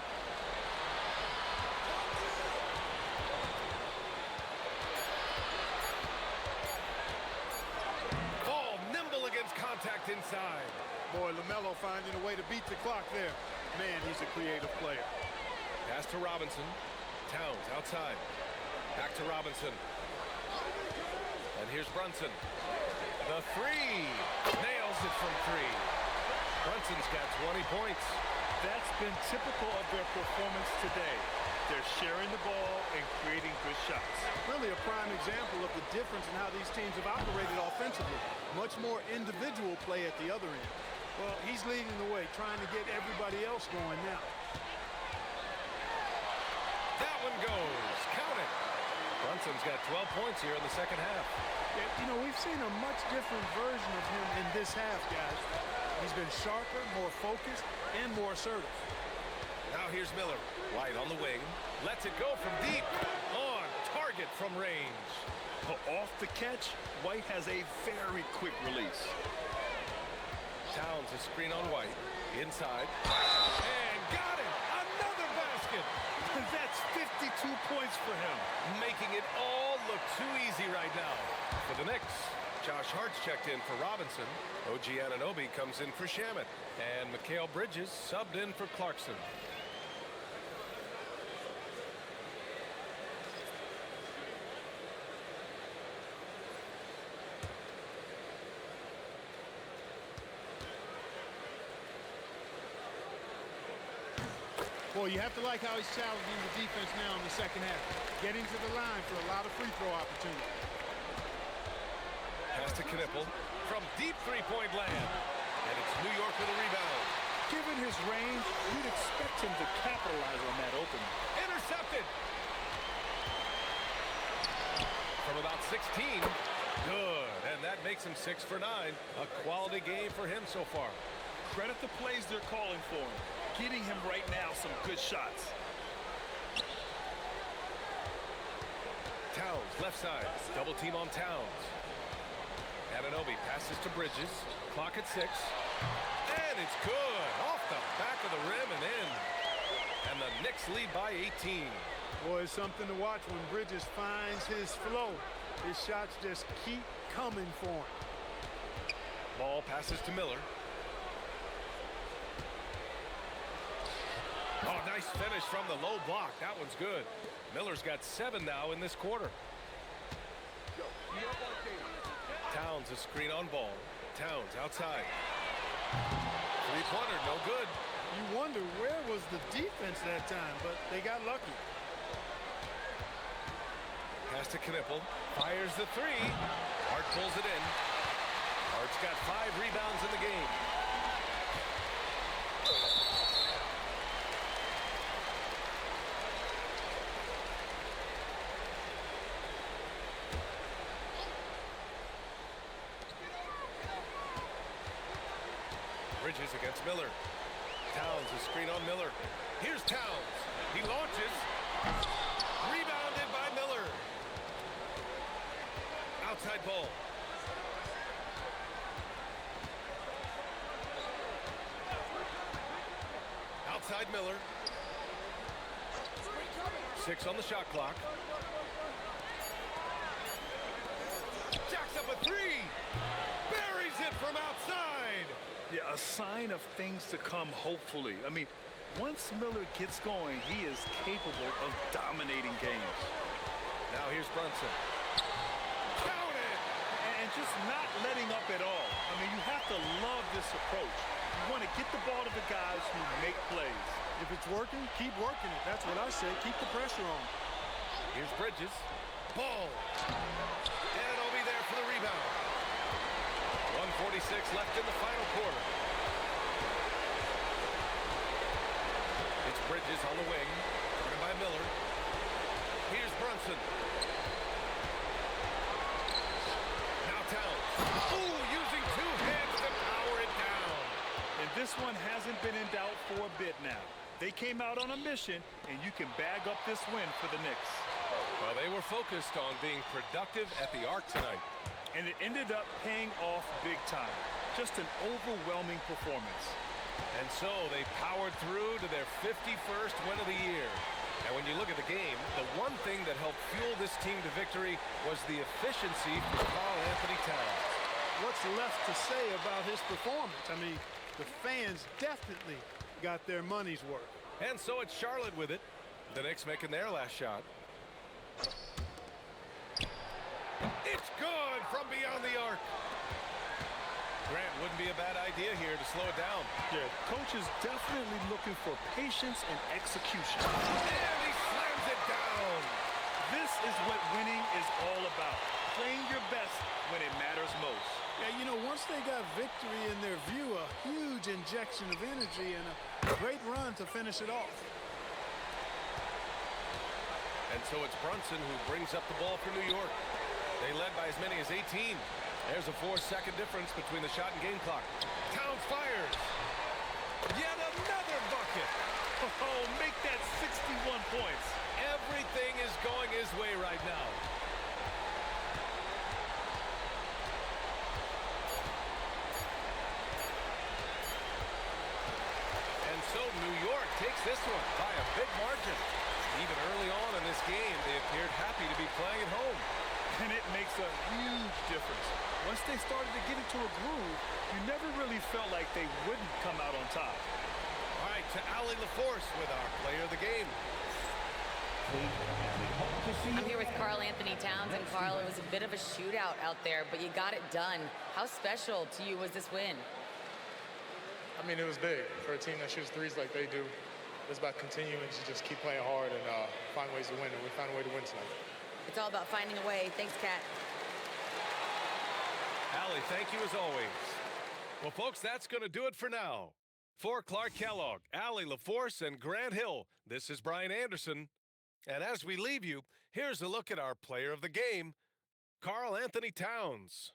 Ball nimble against contact inside.
Boy, LaMelo finding a way to beat the clock there. Man, he's a creative player.
Pass to Robinson. Towns outside. Back to Robinson. And here's Brunson. The three. Nails it from three. Brunson's got 20 points.
That's been typical of their performance today. They're sharing the ball and creating good shots.
Really a prime example of the difference in how these teams have operated offensively. Much more individual play at the other end. Well, he's leading the way, trying to get everybody else going now.
That one goes. Count it. Brunson's got 12 points here in the second half.
Yeah, you know, we've seen a much different version of him in this half, guys. He's been sharper, more focused, and more assertive.
Now here's Miller. White on the wing. Lets it go from deep. On target from range.
Off the catch, White has a very quick release.
Towns a screen on White. Inside. And
points for him.
Making it all look too easy right now. For the Knicks, Josh Hart's checked in for Robinson. OG Anunoby comes in for Shamet. And Mikal Bridges subbed in for Clarkson.
Boy, you have to like how he's challenging the defense now in the second half. Getting to the line for a lot of free throw opportunities.
Pass to Knipple from deep three-point land. And it's New York with a rebound.
Given his range, you'd expect him to capitalize on that opening.
Intercepted. From about 16. Good. And that makes him 6 for 9. A quality game for him so far.
Credit the plays they're calling for him. Getting him right now some good shots.
Towns, left side. Double team on Towns. Anunoby passes to Bridges. Clock at 6. And it's good. Off the back of the rim and in. And the Knicks lead by 18.
Boy, it's something to watch when Bridges finds his flow. His shots just keep coming for him.
Ball passes to Miller. Oh, nice finish from the low block. That one's good. Miller's got 7 now in this quarter. Towns a screen on Ball. Towns outside. Three-pointer, no good.
You wonder where was the defense that time, but they got lucky.
Pass to Knipple. Fires the 3. Hart pulls it in. Hart's got 5 rebounds in the game. Bridges against Miller. Towns a screen on Miller. Here's Towns. He launches. Rebounded by Miller. Outside ball. Outside Miller. 6 on the shot clock. Jacks up a 3. Buries it from outside.
Yeah, a sign of things to come, hopefully. I mean, once Miller gets going, he is capable of dominating games.
Now here's Brunson. Count it!
And just not letting up at all. I mean, you have to love this approach. You want to get the ball to the guys who make plays.
If it's working, keep working it. That's what I say. Keep the pressure on.
Here's Bridges. Ball. Anunoby there for the rebound. 1:46 left in the final quarter. It's Bridges on the wing. Guarded by Miller. Here's Brunson. Now Towns. Ooh, using 2 hands to power it down.
And this one hasn't been in doubt for a bit now. They came out on a mission, and you can bag up this win for the Knicks.
Well, they were focused on being productive at the arc tonight.
And it ended up paying off big time. Just an overwhelming performance.
And so they powered through to their 51st win of the year. And when you look at the game, the one thing that helped fuel this team to victory was the efficiency from Karl-Anthony Towns.
What's left to say about his performance? I mean, the fans definitely got their money's worth.
And so it's Charlotte with it. The Knicks making their last shot. It's good from beyond the arc. Grant, wouldn't be a bad idea here to slow it down.
Yeah, coach is definitely looking for patience and execution.
And he slams it down.
This is what winning is all about. Playing your best when it matters most.
Yeah, you know, once they got victory in their view, a huge injection of energy and a great run to finish it off.
And so it's Brunson who brings up the ball for New York. They led by as many as 18. There's a 4-second difference between the shot and game clock. Towns fires. Yet another bucket.
Oh, make that 61 points.
Everything is going his way right now. And so New York takes this one by a big margin. Even early on in this game,
I'm here with Karl-Anthony Towns, and Karl, it was a bit of a shootout out there, but you got it done. How special to you was this win?
I mean, it was big for a team that shoots threes like they do. It's about continuing to just keep playing hard and find ways to win, and we found a way to win tonight.
It's all about finding a way. Thanks, Kat.
Allie, thank you as always. Well, folks, that's going to do it for now. For Clark Kellogg, Allie LaForce, and Grant Hill, this is Brian Anderson. And as we leave you, here's a look at our player of the game, Karl-Anthony Towns.